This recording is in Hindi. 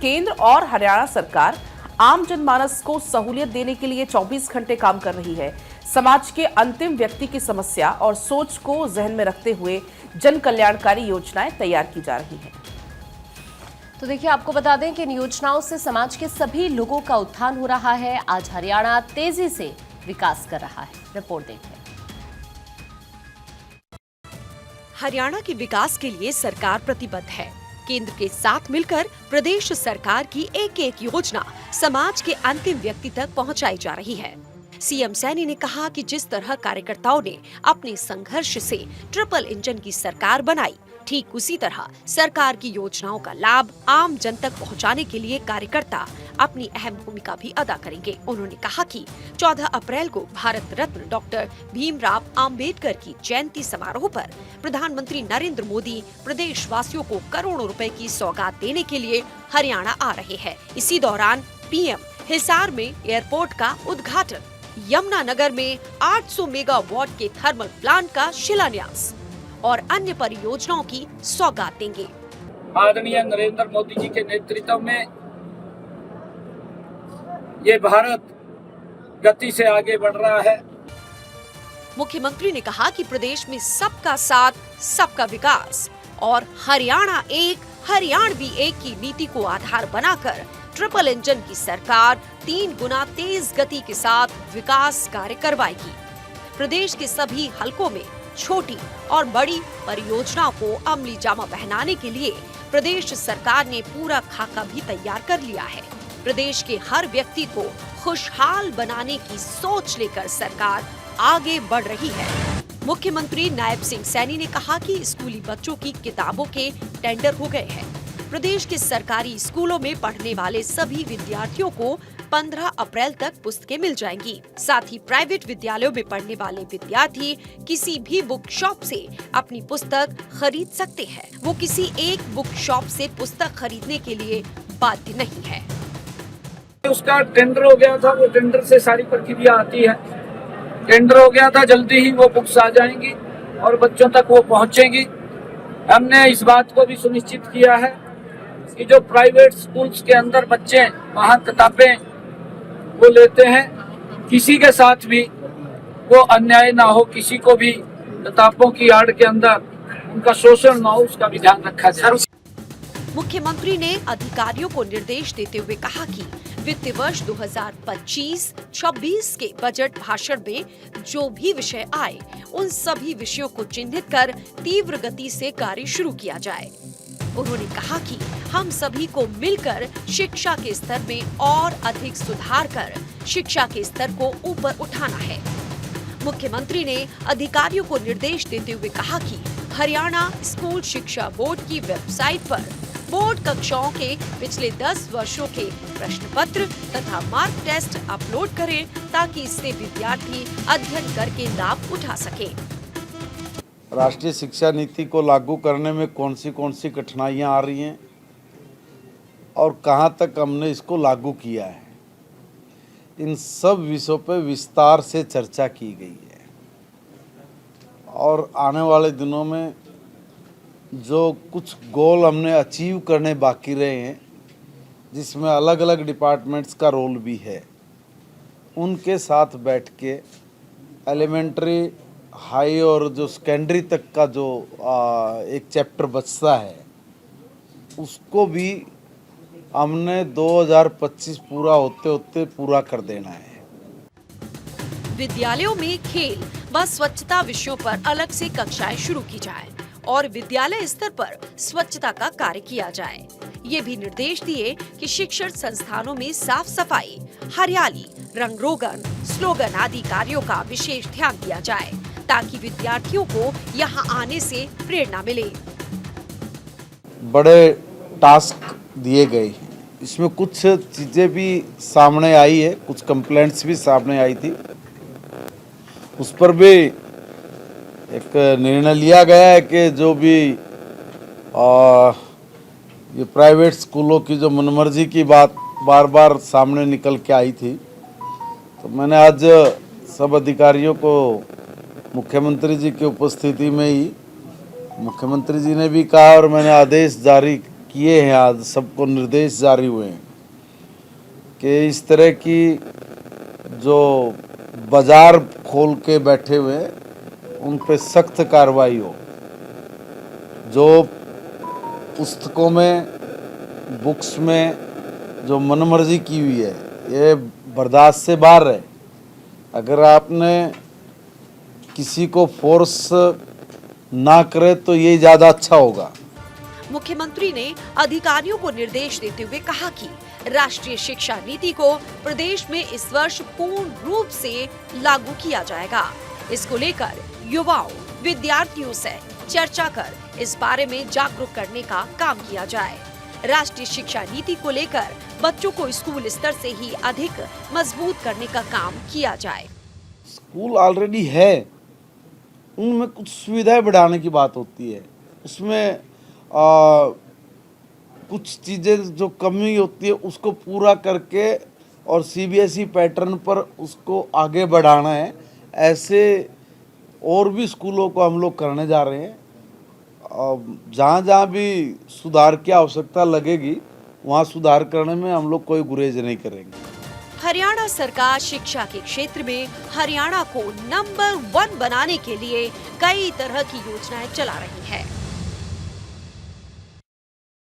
केंद्र और हरियाणा सरकार आम जनमानस को सहूलियत देने के लिए 24 घंटे काम कर रही है। समाज के अंतिम व्यक्ति की समस्या और सोच को जहन में रखते हुए जन कल्याणकारी योजनाएं तैयार की जा रही हैं। तो देखिए, आपको बता दें कि इन योजनाओं से समाज के सभी लोगों का उत्थान हो रहा है। आज हरियाणा तेजी से विकास कर रहा है। रिपोर्ट देखिए। हरियाणा के विकास के लिए सरकार प्रतिबद्ध है। केंद्र के साथ मिलकर प्रदेश सरकार की एक एक योजना समाज के अंतिम व्यक्ति तक पहुंचाई जा रही है। सीएम सैनी ने कहा कि जिस तरह कार्यकर्ताओं ने अपने संघर्ष से ट्रिपल इंजन की सरकार बनाई, ठीक उसी तरह सरकार की योजनाओं का लाभ आम जन तक पहुंचाने के लिए कार्यकर्ता अपनी अहम भूमिका भी अदा करेंगे। उन्होंने कहा कि 14 अप्रैल को भारत रत्न डॉक्टर भीमराव अंबेडकर की जयंती समारोह पर प्रधानमंत्री नरेंद्र मोदी प्रदेशवासियों को करोड़ों रुपए की सौगात देने के लिए हरियाणा आ रहे हैं। इसी दौरान पीएम हिसार में एयरपोर्ट का उद्घाटन, यमुनानगर में 800 मेगावाट के थर्मल प्लांट का शिलान्यास और अन्य परियोजनाओं की सौगात देंगे। आदरणीय नरेंद्र मोदी जी के नेतृत्व में ये भारत गति से आगे बढ़ रहा है। मुख्यमंत्री ने कहा कि प्रदेश में सबका साथ, सबका विकास और हरियाणा एक, हरियाणवी एक की नीति को आधार बनाकर ट्रिपल इंजन की सरकार 3 गुना तेज गति के साथ विकास कार्य करवाएगी। प्रदेश के सभी हलकों में छोटी और बड़ी परियोजनाओं को अमली जामा पहनाने के लिए प्रदेश सरकार ने पूरा खाका भी तैयार कर लिया है। प्रदेश के हर व्यक्ति को खुशहाल बनाने की सोच लेकर सरकार आगे बढ़ रही है। मुख्यमंत्री नायब सिंह सैनी ने कहा कि स्कूली बच्चों की किताबों के टेंडर हो गए हैं। प्रदेश के सरकारी स्कूलों में पढ़ने वाले सभी विद्यार्थियों को 15 अप्रैल तक पुस्तकें मिल जाएंगी। साथ ही प्राइवेट विद्यालयों में पढ़ने वाले विद्यार्थी किसी भी बुक शॉप से अपनी पुस्तक खरीद सकते हैं। वो किसी एक बुक शॉप से पुस्तक खरीदने के लिए बाध्य नहीं है। उसका टेंडर हो गया था, वो टेंडर से सारी प्रक्रिया आती है। टेंडर हो गया था, जल्दी ही वो बुक्स आ जाएंगी और बच्चों तक वो पहुंचेंगी। हमने इस बात को भी सुनिश्चित किया है कि जो प्राइवेट स्कूल्स के अंदर बच्चे वहाँ किताबें वो लेते हैं, किसी के साथ भी वो अन्याय ना हो, किसी को भी किताबों की आड़ के अंदर उनका शोषण ना हो, उसका भी ध्यान रखा जाए। मुख्यमंत्री ने अधिकारियों को निर्देश देते हुए कहा कि वित्त वर्ष 2025-26 के बजट भाषण में जो भी विषय आए, उन सभी विषयों को चिन्हित कर तीव्र गति से कार्य शुरू किया जाए। उन्होंने कहा कि हम सभी को मिलकर शिक्षा के स्तर में और अधिक सुधार कर शिक्षा के स्तर को ऊपर उठाना है। मुख्यमंत्री ने अधिकारियों को निर्देश देते हुए कहा कि हरियाणा स्कूल शिक्षा बोर्ड की वेबसाइट पर बोर्ड कक्षाओं के पिछले 10 वर्षों के प्रश्न पत्र तथा मार्क टेस्ट अपलोड करें, ताकि इससे विद्यार्थी अध्ययन करके लाभ उठा सके। राष्ट्रीय शिक्षा नीति को लागू करने में कौन सी कठिनाइयां आ रही हैं और कहां तक हमने इसको लागू किया है, इन सब विषयों पर विस्तार से चर्चा की गई है। और आने वाले दिनों में जो कुछ गोल हमने अचीव करने बाकी रहे हैं, जिसमें अलग अलग डिपार्टमेंट्स का रोल भी है, उनके साथ बैठ के एलिमेंट्री, हाई और जो सेकेंडरी तक का जो एक चैप्टर बचता है, उसको भी हमने 2025 पूरा होते होते पूरा कर देना है। विद्यालयों में खेल व स्वच्छता विषयों पर अलग से कक्षाएं शुरू की जाए और विद्यालय स्तर पर स्वच्छता का कार्य किया जाए। ये भी निर्देश दिए कि शिक्षण संस्थानों में साफ सफाई, हरियाली, रंग रोगन, स्लोगन आदि कार्यों का विशेष ध्यान दिया जाए, ताकि विद्यार्थियों को यहाँ आने से प्रेरणा मिले। बड़े टास्क दिए गए हैं, इसमें कुछ चीज़ें भी सामने आई है, कुछ कंप्लेंट्स भी सामने आई थी, उस पर भी एक निर्णय लिया गया है कि जो भी ये प्राइवेट स्कूलों की जो मनमर्जी की बात बार बार सामने निकल के आई थी, तो मैंने आज सब अधिकारियों को मुख्यमंत्री जी की उपस्थिति में ही, मुख्यमंत्री जी ने भी कहा और मैंने आदेश जारी किए हैं, आज सबको निर्देश जारी हुए हैं कि इस तरह की जो बाजार खोल के बैठे हुए हैं उन पे सख्त कार्रवाई हो। जो पुस्तकों में, बुक्स में जो मनमर्जी की हुई है ये बर्दाश्त से बाहर है। अगर आपने किसी को फोर्स ना करे तो ये ज़्यादा अच्छा होगा। मुख्यमंत्री ने अधिकारियों को निर्देश देते हुए कहा कि राष्ट्रीय शिक्षा नीति को प्रदेश में इस वर्ष पूर्ण रूप से लागू किया जाएगा। इसको लेकर युवाओं, विद्यार्थियों से चर्चा कर इस बारे में जागरूक करने का काम किया जाए। राष्ट्रीय शिक्षा नीति को लेकर बच्चों को स्कूल स्तर से ही अधिक मजबूत करने का काम किया जाए। स्कूल ऑलरेडी है, उनमें कुछ सुविधाएं बढ़ाने की बात होती है, उसमें कुछ चीज़ें जो कमी होती है उसको पूरा करके और सीबीएसई पैटर्न पर उसको आगे बढ़ाना है। ऐसे और भी स्कूलों को हम लोग करने जा रहे हैं। जहाँ जहाँ भी सुधार की आवश्यकता लगेगी वहाँ सुधार करने में हम लोग कोई गुरेज नहीं करेंगे। हरियाणा सरकार शिक्षा के क्षेत्र में हरियाणा को नंबर 1 बनाने के लिए कई तरह की योजनाएं चला रही है।